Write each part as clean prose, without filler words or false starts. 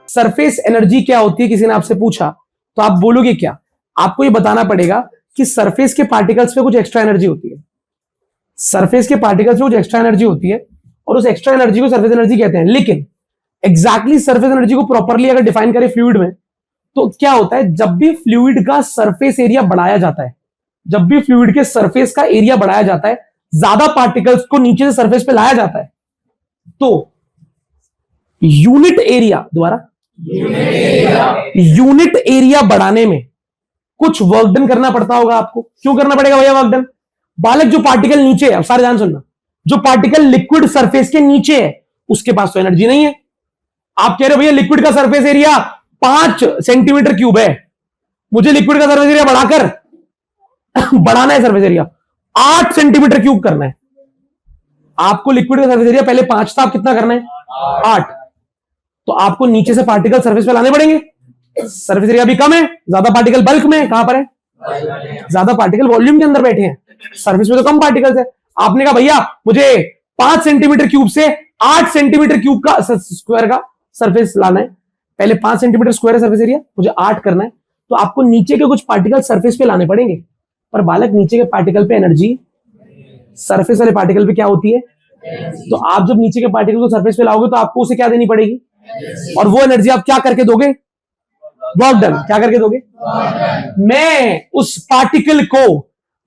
Surface energy क्या होती है, किसी ने आपसे पूछा तो आप बोलोगे क्या? आपको ये बताना पड़ेगा कि सरफेस के पार्टिकल्स पे कुछ एक्स्ट्रा एनर्जी होती है। सरफेस के पार्टिकल्स पे कुछ एक्स्ट्रा एनर्जी होती है और उस एक्स्ट्रा एनर्जी को सरफेस एनर्जी कहते हैं। लेकिन एग्जैक्टली सरफेस एनर्जी को प्रॉपरली अगर डिफाइन करें फ्लूइड में, तो क्या होता है, जब भी फ्लूइड का सरफेस एरिया बढ़ाया जाता है, जब भी फ्लूइड के सरफेस का एरिया बढ़ाया जाता है, ज्यादा पार्टिकल्स को नीचे से सरफेस पे लाया जाता है, तो यूनिट एरिया, दोबारा यूनिट एरिया बढ़ाने में कुछ वर्क डन करना पड़ता होगा आपको। क्यों करना पड़ेगा भैया वर्क डन? बालक, जो पार्टिकल नीचे है, अब सारे ध्यान सुनना, जो पार्टिकल लिक्विड सरफेस के नीचे है उसके पास तो एनर्जी नहीं है। आप कह रहे हो भैया लिक्विड का सरफेस एरिया 5 सेंटीमीटर क्यूब है, मुझे लिक्विड का सरफेस एरिया बढ़ाकर बढ़ाना है, सरफेस एरिया 8 सेंटीमीटर क्यूब करना है। आपको लिक्विड का सरफेस एरिया पहले 5 था, आप कितना करना है? 8। तो आपको नीचे से पार्टिकल सरफेस पे लाने पड़ेंगे। सरफेस एरिया भी कम है, ज्यादा पार्टिकल बल्क में, कहां पर है? ज्यादा पार्टिकल वॉल्यूम के अंदर बैठे हैं, सरफेस में तो कम पार्टिकल्स है। आपने कहा भैया मुझे 5 सेंटीमीटर क्यूब से 8 सेंटीमीटर क्यूब का स्क्वायर का सरफेस लाना है। पहले 5 सेंटीमीटर स्क्वायर है सरफेस एरिया, मुझे 8 करना है, तो आपको नीचे के कुछ पार्टिकल सरफेस पे लाने पड़ेंगे। पर बालक, नीचे के पार्टिकल पे एनर्जी सरफेस वाले पार्टिकल पे क्या होती है? तो आप जब नीचे के पार्टिकल को सरफेस पे लाओगे तो आपको उसे क्या देनी पड़ेगी? और वो एनर्जी आप क्या करके दोगे? Work done. क्या करके दोगे? मैं उस पार्टिकल को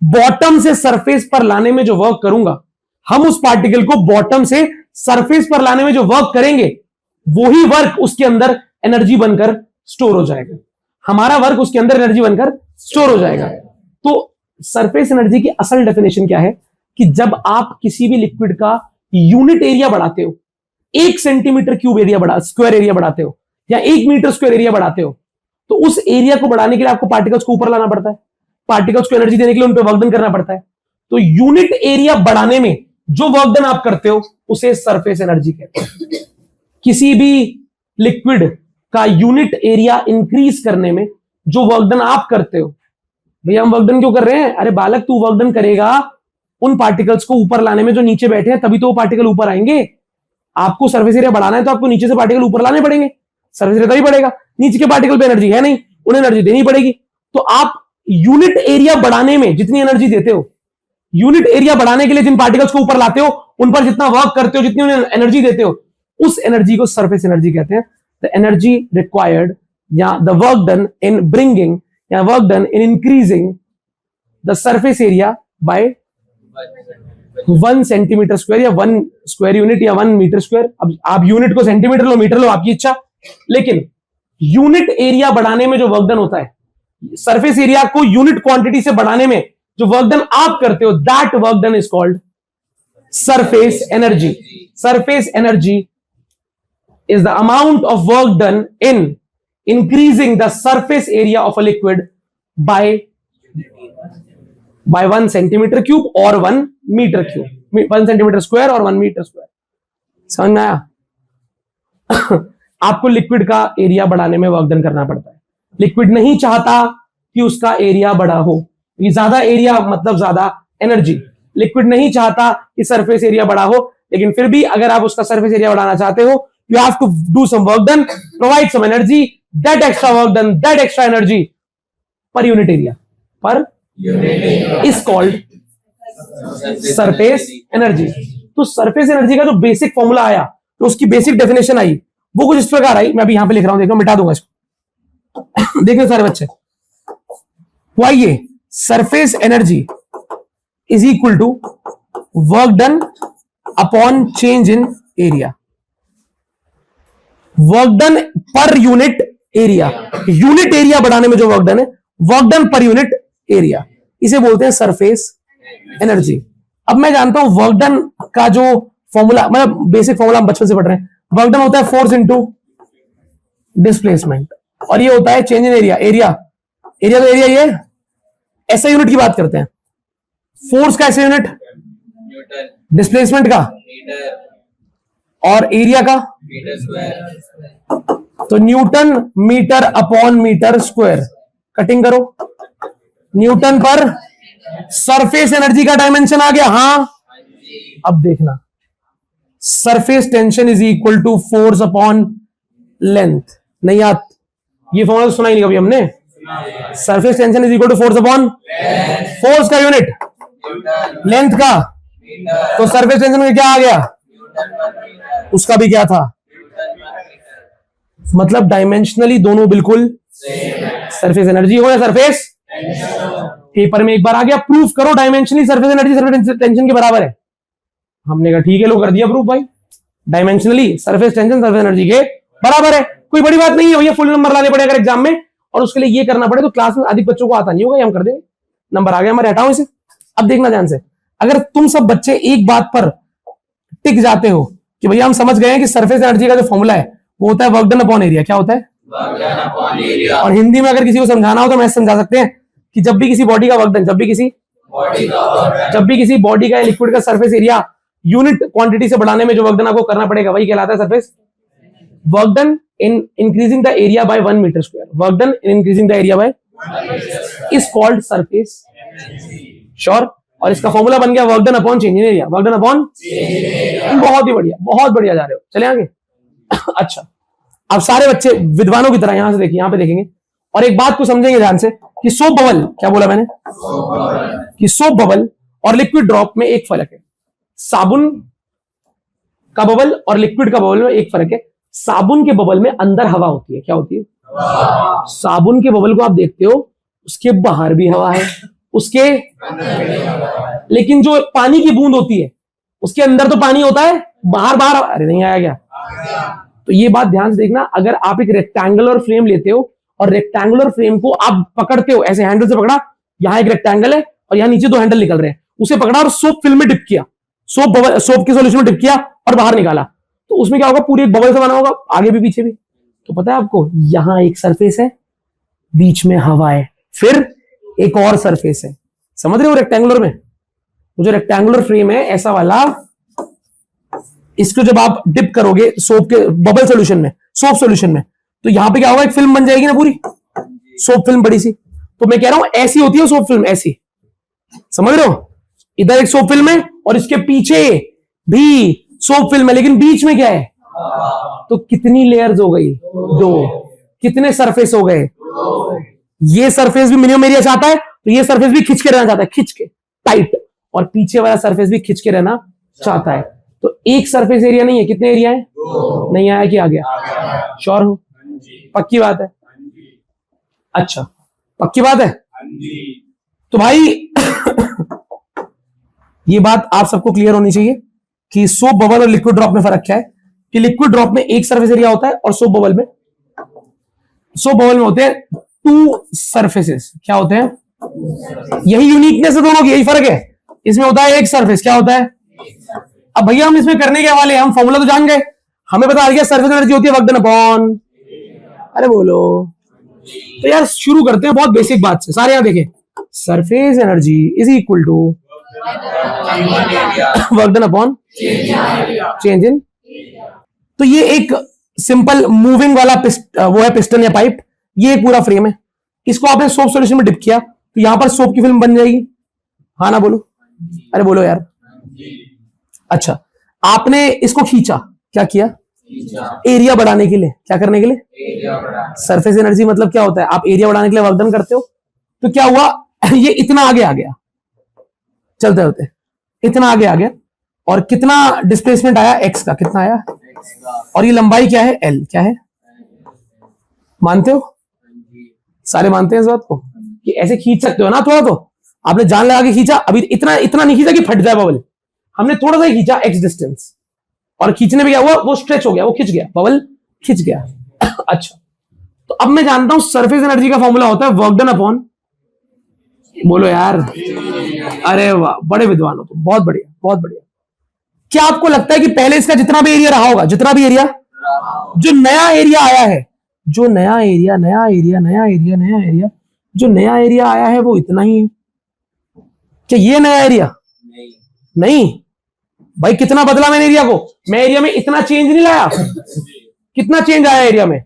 बॉटम से सरफेस पर लाने में जो वर्क करूंगा, हम उस पार्टिकल को बॉटम से सरफेस पर लाने में जो वर्क करेंगे, वही वर्क उसके अंदर एनर्जी बनकर स्टोर हो जाएगा। हमारा वर्क उसके अंदर एनर्जी बनकर स्टोर हो जाएगा। तो सरफेस एनर्जी की असल डेफिनेशन क्या है कि जब आप किसी भी लिक्विड का यूनिट एरिया बढ़ाते हो, 1 centimetre cube area square area बढ़ाते हो, या 1 मीटर स्क्वायर एरिया बढ़ाते हो, तो उस एरिया को बढ़ाने के लिए आपको पार्टिकल्स को ऊपर लाना पड़ता है, पार्टिकल्स को एनर्जी देने के लिए उन पर वर्क डन करना पड़ता है। तो यूनिट एरिया बढ़ाने में जो वर्क डन आप करते हो उसे सरफेस एनर्जी कहते हैं। किसी भी लिक्विड का यूनिट एरिया इंक्रीज करने में जो वर्क डन आप करते हो, भैया हम वर्क डन क्यों कर रहे हैं? अरे बालक, तू वर्क डन करेगा उन पार्टिकल्स को ऊपर लाने में जो नीचे बैठे हैं, तभी तो वो पार्टिकल ऊपर आएंगे। आपको सरफेस एरिया बढ़ाना है तो आपको नीचे से पार्टिकल ऊपर लाने पड़ेंगे, सरफेस एरिया तभी बढ़ेगा। नीचे के पार्टिकल पे एनर्जी है नहीं, उन्हें एनर्जी देनी पड़ेगी। तो आप यूनिट एरिया बढ़ाने में जितनी एनर्जी देते हो, यूनिट एरिया बढ़ाने के लिए जिन पार्टिकल्स को ऊपर लाते हो, उन पर जितना वर्क करते हो, जितनी उन्हें एनर्जी देते हो, उस एनर्जी को सरफेस एनर्जी कहते हैं। द एनर्जी रिक्वायर्ड या the work done in bringing या work done in increasing the surface area by 1 centimetre square या 1 स्क्वायर यूनिट या 1 मीटर स्क्वायर। अब आप यूनिट को सेंटीमीटर लो, मीटर लो, आपकी इच्छा। लेकिन यूनिट एरिया बढ़ाने में जो वर्क डन होता है, सरफेस एरिया को यूनिट क्वांटिटी से बढ़ाने में जो वर्क डन आप करते हो, that work done is called surface energy. Surface energy is the amount of work done in increasing the surface area of a liquid by 1 centimeter cube or 1 meter cube, 1 centimeter square और 1 meter square। समझ में आया? आपको liquid का area बढ़ाने में work done करना पड़ता है। लिक्विड नहीं चाहता कि उसका एरिया बड़ा हो, ये ज्यादा एरिया मतलब ज्यादा एनर्जी। लिक्विड नहीं चाहता कि सरफेस एरिया बड़ा हो, लेकिन फिर भी अगर आप उसका सरफेस एरिया बढ़ाना चाहते हो, you have to do some work done, provide some energy, that extra work done, that extra energy per unit area is called surface energy। तो सरफेस एनर्जी का जो बेसिक फॉर्मूला आया, तो उसकी बेसिक डेफिनेशन आई, वो कुछ इस प्रकार आई। मैं अभी यहां पे लिख रहा हूं, देखो मिटा दूंगा इसको। देखिए सारे बच्चे, आइए, surface energy is equal to work done upon change in area. Work done पर यूनिट एरिया, यूनिट एरिया बढ़ाने में जो वर्क डन है, वर्क डन पर यूनिट एरिया, इसे बोलते हैं सरफेस एनर्जी। अब मैं जानता हूं वर्क डन का जो फॉर्मूला, मतलब बेसिक फॉर्मूला हम बचपन से पढ़ रहे हैं, वर्क डन होता है फोर्स इनटू डिस्प्लेसमेंट, और ये होता है चेंज इन एरिया। एरिया तो एरिया ये ऐसा यूनिट की बात करते हैं, फोर्स का ऐसा यूनिट, डिस्प्लेसमेंट का और एरिया का मीटर स्क्वायर। तो newton metre upon metre square, cutting करो, न्यूटन पर सरफेस एनर्जी का डायमेंशन आ गया। हाँ, अब देखना, surface tension is equal to force upon length. नहीं याद, ये फॉर्मूला सुना ही नहीं कभी हमने। Surface tension is equal to force upon force का यूनिट लेंथ का, तो सरफेस टेंशन में क्या आ गया, उसका भी क्या था, मतलब डायमेंशनली दोनों बिल्कुल सरफेस एनर्जी हो या सरफेस, पेपर में एक बार आ गया प्रूफ करो dimensionally surface energy surface tension के बराबर है। हमने कहा ठीक है, लो कर दिया प्रूफ भाई, dimensionally surface tension surface energy के बराबर है, कोई बड़ी बात नहीं है भैया। फुल नंबर लाने पड़ेगा एग्जाम में, और उसके लिए ये करना पड़े तो क्लास में अधिक बच्चों को आता नहीं होगा, हम कर देंगे, नंबर आ गया हमारे, हटाओ इसे। अब देखना ध्यान से, अगर तुम सब बच्चे एक बात पर टिक जाते हो कि भैया हम समझ गए हैं कि सरफेस एनर्जी का जो फॉर्मूला है वो होता है वर्क डन अपॉन एरिया। क्या होता है? और हिंदी में अगर किसी को समझाना हो तो मैं समझा सकते हैं कि जब भी किसी बॉडी का वर्क डन, जब भी किसी बॉडी का लिक्विड का सरफेस एरिया यूनिट क्वांटिटी से बढ़ाने में जो वर्क डन आपको करना पड़ेगा वही कहलाता है surface work done in increasing the area by 1 metre square. Work done in increasing the area by is called surface. Sure? और इसका फॉर्मूला बन गया work done upon change in area. Work done upon, बहुत ही बढ़िया, बहुत बढ़िया जा रहे हो, चले आगे। अच्छा, अब सारे बच्चे विद्वानों की तरह यहां से देखिए, यहां पे देखेंगे और एक बात को समझेंगे ध्यान से कि सोप बबल, क्या बोला मैंने कि सोप बबल और लिक्विड ड्रॉप में एक फर्क है। साबुन का बबल और लिक्विड का बबल में एक फर्क है। साबुन के बबल में अंदर हवा होती है। क्या होती है? साबुन के बबल को आप देखते हो, उसके बाहर भी हवा है, उसके, लेकिन जो पानी की बूंद होती है उसके अंदर तो पानी होता है, बाहर बाहर, अरे नहीं आया क्या? तो ये बात ध्यान से देखना, अगर आप एक रेक्टेंगुलर फ्रेम लेते हो और रेक्टेंगुलर फ्रेम को आप पकड़ते हो, ऐसे हैंडल से पकड़ा, यहां एक रेक्टेंगल है और यहां नीचे 2 हैंडल निकल रहे हैं, उसे पकड़ा और सोप फिल्म में डिप किया, सोप के सॉल्यूशन में डिप किया और बाहर निकाला, तो उसमें क्या होगा, पूरी एक बबल से बना होगा, आगे भी पीछे भी। तो पता है आपको, यहां एक सरफेस है, बीच में हवा है, फिर एक और सरफेस है। समझ रहे हो? रेक्टेंगुलर में वो जो रेक्टेंगुलर फ्रेम है ऐसा वाला, इसको जब आप डिप करोगे सोप के बबल सॉल्यूशन में, सोप सॉल्यूशन में, तो यहां पे क्या होगा, एक फिल्म बन जाएगी ना पूरी, सोप फिल्म बड़ी सी। तो मैं कह रहा हूं ऐसी होती है सोप फिल्म, ऐसी, समझ रहे हो? इधर एक सोप फिल्म है और इसके पीछे भी सोप फिल्म है, लेकिन बीच में क्या है? तो कितनी लेयर्स हो गई? 2। कितने सरफेस हो गए? ये सरफेस भी मिनिमम एरिया चाहता है, तो ये सरफेस भी खिंच के रहना चाहता है, खिंच के टाइट, और पीछे वाला सरफेस भी खिंच के रहना चाहता है। तो एक सरफेस एरिया नहीं है, कितने एरिया है? 2। नहीं आया कि आ गया? श्योर हो? पक्की बात है? अच्छा, पक्की बात है? तो भाई ये बात आप सबको क्लियर होनी चाहिए कि सोप बबल और लिक्विड ड्रॉप में फर्क क्या है, कि लिक्विड ड्रॉप में एक सरफेस एरिया होता है और सोप बबल में होते हैं 2 सरफेसेस। क्या होते हैं? यही यूनिकनेस है दोनों की, यही फर्क है। इसमें होता है एक सरफेस, क्या होता है? अब भैया हम इसमें करने के वाले, हम फॉर्मूला तो जान गए, हमें बता दिया सरफेस एनर्जी होती है वर्क डन अपॉन, अरे बोलो। तो यार शुरू करते हैं बहुत बेसिक बात से, सारे यहां देखें, surface energy is equal to work done upon change in. तो ये एक सिंपल मूविंग वाला वो है पिस्टन या पाइप, ये एक पूरा फ्रेम है, इसको आपने सोप सॉल्यूशन में डिप किया तो यहां पर सोप की फिल्म बन जाएगी। हाँ ना बोलो, अरे बोलो यार। अच्छा, आपने इसको खींचा, क्या किया? एरिया बढ़ाने के लिए। क्या करने के लिए? सरफेस एनर्जी मतलब क्या होता है, आप एरिया बढ़ाने के लिए वर्क डन करते हो। तो क्या हुआ, ये इतना आगे आ गया, चलते होते इतना आगे आ गया, और कितना डिस्प्लेसमेंट आया? एक्स का। कितना आया? और ये लंबाई क्या है? एल। क्या है? मानते हो? सारे मानते हैं इस बात को कि ऐसे खींच सकते हो ना, थोड़ा तो आपने जान लगा के खींचा, अभी इतना नहीं खींचा कि फट जाए बबल, हमने थोड़ा सा ही खींचा एक्स डिस्टेंस, और खींचने में क्या हुआ, वो स्ट्रेच हो गया, वो खिंच गया, बबल खिंच गया। अच्छा, तो अब मैं जानता हूं सरफेस एनर्जी का फॉर्मूला होता है वर्क डन अपॉन, बोलो यार, अरे वाह, बड़े विद्वान हो तुम, बहुत बढ़िया, बहुत बढ़िया। क्या आपको लगता है कि पहले इसका जितना भी एरिया रहा होगा, जितना भी एरिया, जो नया एरिया आया है, जो नया एरिया जो नया एरिया आया है वो इतना ही है? क्या ये नया एरिया? नहीं भाई, कितना बदला मैंने एरिया को, मैं एरिया में इतना चेंज नहीं लाया। कितना चेंज आया एरिया में?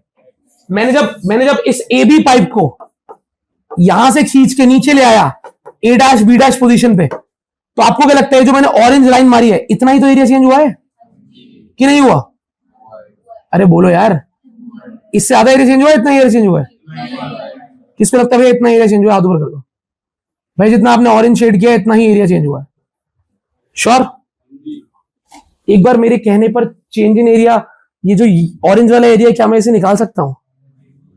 मैंने जब इस ए बी पाइप को यहां से खींच के नीचे ले आया ए डैश बी डैश पोजीशन पे, तो आपको क्या लगता है जो मैंने ऑरेंज लाइन मारी है, इतना ही तो एरिया चेंज हुआ है? कि नहीं हुआ? अरे बोलो यार, इससे ज्यादा एरिया चेंज हुआ, इतना एरिया चेंज हुआ है? किसको लगता है इतना एरिया चेंज हुआ? हाथ ऊपर कर दो भाई, जितना आपने ऑरेंज शेड किया इतना ही एरिया चेंज हुआ है। श्योर? एक बार मेरे कहने पर चेंज इन एरिया, ये जो ऑरेंज वाला एरिया क्या मैं इसे निकाल सकता हूं?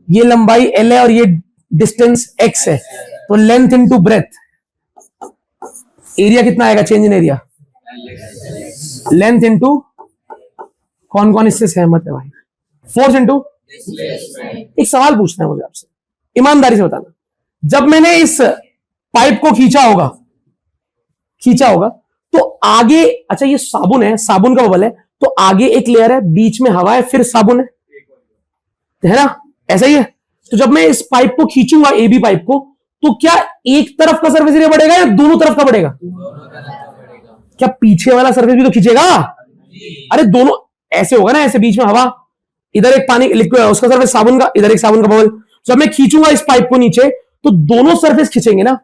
ये लंबाई L है और ये डिस्टेंस X है, तो लेंथ इनटू ब्रेथ, एरिया कितना आएगा change in area? Length into, कौन कौन इससे सहमत है भाई? Force into. एक सवाल पूछना है मुझे आपसे, ईमानदारी से बताना, जब मैंने इस पाइप को खींचा होगा तो आगे, अच्छा ये साबुन है, साबुन का बबल है, तो आगे एक लेयर है, बीच में हवा है, फिर साबुन है ना? ऐसा ही है। तो जब मैं इस पाइप को खींचूंगा, AB पाइप को, तो क्या एक तरफ का सर्फेस एरिया बढ़ेगा या दोनों तरफ का बढ़ेगा? क्या पीछे वाला सर्फेस भी तो खींचेगा? अरे दोनों, ऐसे होगा ना, ऐसे बीच में हवा, इधर एक पानी लिक्विड है उसका सर्फेस साबुन का, इधर एक साबुन का बबल। जब मैं खींचूंगा इस पाइप को नीचे, तो दोनों सर्फेस खींचेंगे ना।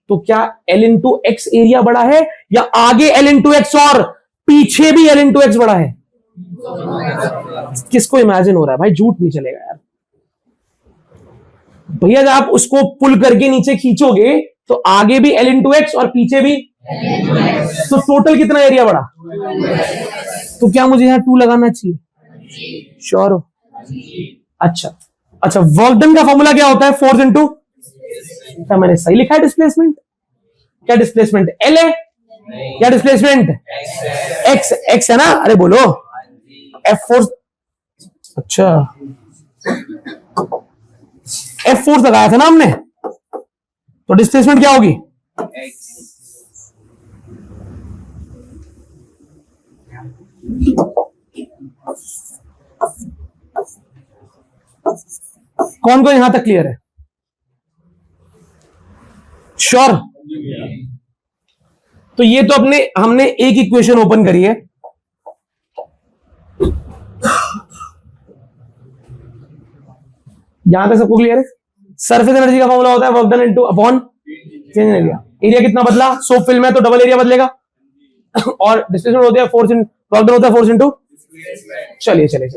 तो क्या L इंटू एक्स एरिया बड़ा है, या आगे L इंटू एक्स और पीछे भी L इंटू एक्स बड़ा है? किसको इमेजिन हो रहा है भाई? झूठ नहीं चलेगा यार भैया। जब आप उसको पुल करके नीचे खींचोगे तो आगे भी L इंटू एक्स और पीछे भी, तो टोटल कितना एरिया बढ़ा? तो क्या मुझे यहां 2 लगाना चाहिए? श्योर हो? अच्छा, वर्क डन का फॉर्मूला क्या होता है? फोर्स इनटू, क्या मैंने सही लिखा है? डिस्प्लेसमेंट। क्या डिस्प्लेसमेंट L है? क्या डिस्प्लेसमेंट X है ना? अरे बोलो, F फोर्स, अच्छा F फोर्स लगाया था ना हमने, तो डिस्प्लेसमेंट क्या होगी? कौन कौन यहां तक क्लियर है? श्योर? तो ये तो हमने एक इक्वेशन ओपन करी है, यहां तक सबको क्लियर है? सरफेस एनर्जी का फॉर्मूला होता है work done into upon change in area. Area कितना बदला? सोप फिल्म है तो डबल एरिया बदलेगा, और डिस्प्लेसमेंट होता है फोर्स इन, वर्क डन होता है फोर्स इनटू। चलिए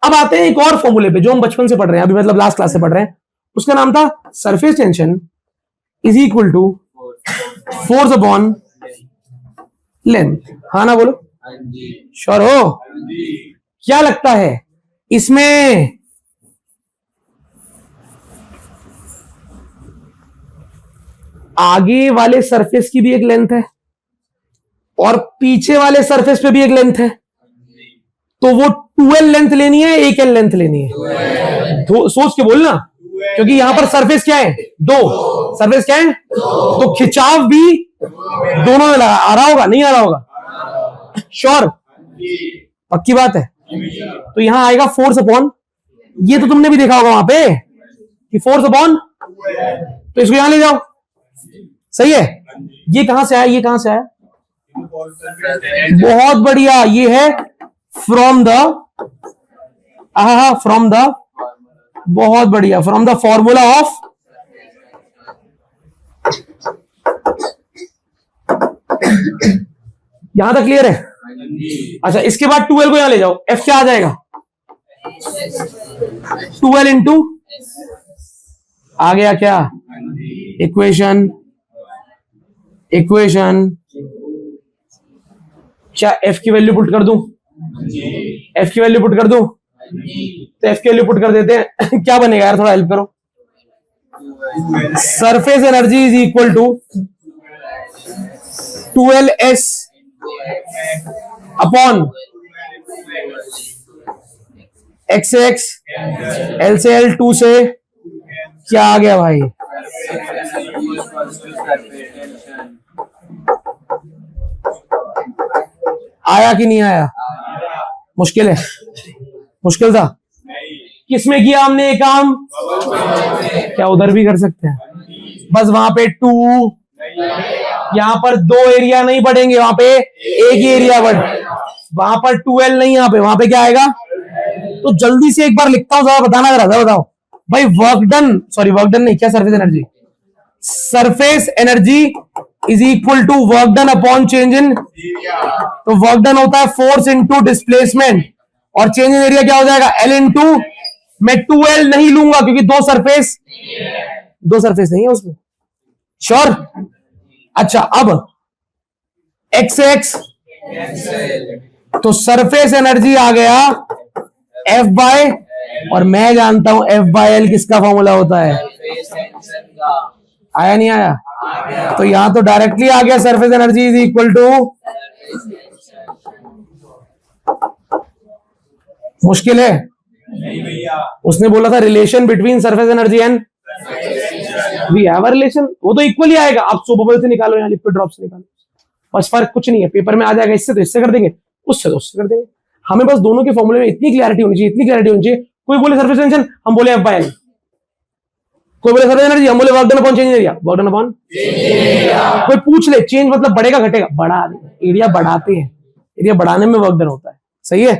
अब आते हैं एक और फॉर्मूले पे जो हम बचपन से पढ़ रहे हैं, अभी मतलब लास्ट क्लास से पढ़ रहे हैं। उसका नाम था surface tension is equal to force upon length. हाँ ना बोलो? श्योर हो? क्या लगता है इसमें आगे वाले सरफेस की भी एक लेंथ है और पीछे वाले सरफेस पे भी एक लेंथ है, तो वो 2L लेंथ लेनी है, 1L लेंथ लेनी है? सोच के बोलना, क्योंकि यहां पर सरफेस क्या है? 2 सरफेस क्या है? तो खिंचाव भी दोनों में आ रहा होगा, नहीं आ रहा होगा? श्योर? पक्की बात है? तो यहां आएगा फोर्स अपॉन, ये तो तुमने भी देखा होगा वहां पे कि फोर्स अपॉन, तो इसको यहां ले जाओ। सही है? ये कहां से आया? ये कहां से आया? बहुत बढ़िया, ये है फ्रॉम द, फ्रॉम द, बहुत बढ़िया, फ्रॉम द फॉर्मूला ऑफ, यहां तक क्लियर है? अच्छा, इसके बाद 2L को यहां ले जाओ, F क्या आ जाएगा? 2L इंटू, आ गया क्या? इक्वेशन क्या F की वैल्यू पुट कर दूं? F की वैल्यू पुट कर दूं? तो F की वैल्यू पुट कर देते हैं। क्या बनेगा यार, थोड़ा हेल्प करो। Surface energy is equal to 2LS upon X से X, L से L, 2 से, क्या आ गया भाई? आया कि नहीं आया? मुश्किल है? मुश्किल था? किसमें किया हमने ये काम? क्या उधर भी कर सकते हैं? बस वहां पे 2, यहां पर 2 एरिया नहीं बढ़ेंगे, वहां पे एक ही एरिया बढ़, वहां पर 2L नहीं, यहां पे, वहां पे क्या आएगा? तो जल्दी से एक बार लिखता हूं, जरा बताना, जरा बताओ भाई। Work done, sorry work done नहीं, क्या surface energy? Surface energy is equal to work done upon change in, तो वर्क डन होता है फोर्स इनटू डिस्प्लेसमेंट, और चेंज इन एरिया क्या हो जाएगा, एल इनटू, मैं 2L नहीं लूंगा क्योंकि दो सरफेस नहीं है उसमें, श्योर। अच्छा अब x से x, तो सरफेस एनर्जी आ गया F बाय, और मैं जानता हूं F बाय एल किसका फॉर्मूला होता है, आया नहीं आया, तो यहां तो डायरेक्टली आ गया surface energy is equal to, मुश्किल है, नहीं भैया, उसने बोला था relation between surface energy and, we have a relation, वो तो इक्वली आएगा, आप सोपर से निकालो, यहाँ लिक्विड ड्रॉप से निकालो, बस फर्क कुछ नहीं है, पेपर में आ जाएगा, इससे तो इससे कर देंगे, उससे तो उससे कर देंगे, हमें बस दोनों के फॉर्मूले में इतनी क्लैरिटी होनी चाहिए, इतनी क्लैरिटी होनी चाहिए, कोई बोले सरफेस टेंशन, हम बोले F बाय एल, कोई बोले सरफेस एनर्जी, हम बोले work done upon change area, work done upon, कोई पूछ ले चेंज मतलब बढ़ेगा घटेगा, बढ़ा, एरिया बढ़ाते हैं, एरिया बढ़ाने में वर्क डन होता है, सही है।